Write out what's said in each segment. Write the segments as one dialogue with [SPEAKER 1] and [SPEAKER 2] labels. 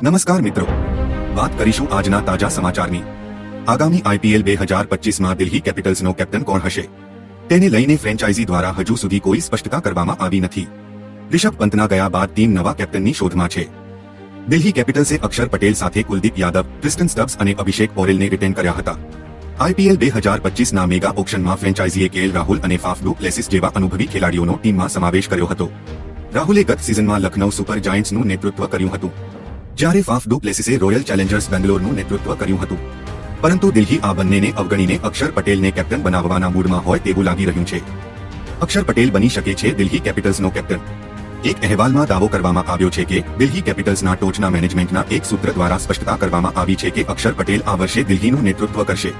[SPEAKER 1] નમસ્કાર મિત્રો, વાત કરીશું આજના તાજા સમાચારની। આગામી IPL 2025માં દિલ્હી કેપિટલ્સનો કેપ્ટન કોણ હશે તેને લઈને ફ્રેન્ચાઇઝી દ્વારા હજુ સુધી કોઈ સ્પષ્ટતા કરવામાં આવી નથી। રિષભ પંતના ગયા બાદ ટીમ નવા કેપ્ટનની શોધમાં છે। દિલ્હી કેપિટલ્સે અક્ષર પટેલ સાથે કુલદીપ યાદવ, ટ્રિસ્ટન સ્ટબ્સ અને અભિષેક પોરેલને રિટેન કર્યા હતા। IPL 2025ના મેગા ઓક્શનમાં ફ્રેન્ચાઇઝીએ KL રાહુલ અને ફાફ ડુ પ્લેસિસ જેવા અનુભવી ખેલાડીઓનો ટીમમાં સમાવેશ કર્યો હતો। રાહુલે ગત સિઝનમાં લખનૌ સુપર જાયન્ટ્સનું નેતૃત્વ કર્યું હતું, જ્યારે ફાફ ડુ પ્લેસિસે રોયલ ચેલેન્જર્સ બેંગ્લોરનું નેતૃત્વ કર્યું હતું। પરંતુ દિલ્હી આ બંનેને અવગણીને અક્ષર પટેલને કેપ્ટન બનાવવાના મૂડમાં હોય તેવું લાગી રહ્યું છે। અક્ષર પટેલ બની શકે છે દિલ્હી કેપિટલ્સનો કેપ્ટન। એક અહેવાલમાં દાવો કરવામાં આવ્યો છે કે દિલ્હી કેપિટલ્સના ટોચના મેનેજમેન્ટના એક સૂત્ર દ્વારા સ્પષ્ટતા કરવામાં આવી છે કે અક્ષર પટેલ આ વર્ષે દિલ્હીનું નેતૃત્વ કરશે।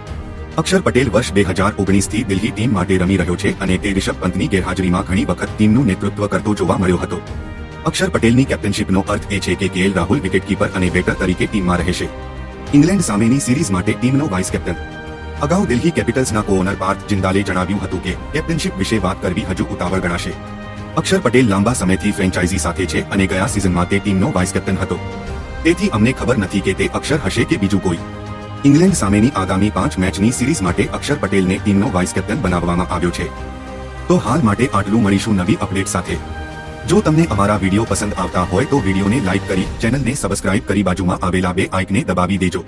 [SPEAKER 1] અક્ષર પટેલ વર્ષ 2019થી દિલ્હી ટીમ માટે રમી રહ્યો છે અને તે રિષભ પંતની ગેરહાજરીમાં ઘણી વખત ટીમનું નેતૃત્વ કરતો જોવા મળ્યો હતો। અક્ષર પટેલની કેપ્ટનશીપનો અર્થ એ છે કે KL રાહુલ વિકેટકીપર અને બેટર તરીકે ટીમમાં રહેશે। ઇંગ્લેન્ડ સામેની સિરીઝ માટે ટીમનો વાઇસ કેપ્ટન। અગાઉ દિલ્હી કેપિટલ્સના કોઓનર પાર્થ જિંદાલે જણાવ્યું હતું કે કેપ્ટનશીપ વિશે વાત કરવી હજુ ઉતાવળ ગણાશે। અક્ષર પટેલ લાંબા સમયથી ફ્રેન્ચાઇઝી સાથે છે અને ગયા સિઝનમાં તે ટીમનો વાઇસ કેપ્ટન હતો, તેથી અમને ખબર નથી કે તે અક્ષર હશે કે બીજું કોઈ। ઇંગ્લેન્ડ સામેની આગામી 5 મેચની સિરીઝ માટે અક્ષર પટેલને ટીમનો વાઇસ કેપ્ટન બનાવવામાં આવ્યો છે। તો હાલ માટે આટલું, મળીશું નવી અપડેટ સાથે। જો તમને અમારા વિડીયો પસંદ આવતા હોય તો વિડીયોને લાઇક કરી, ચેનલને સબસ્ક્રાઇબ કરી બાજુમાં આવેલા બે આઇકને દબાવી દેજો।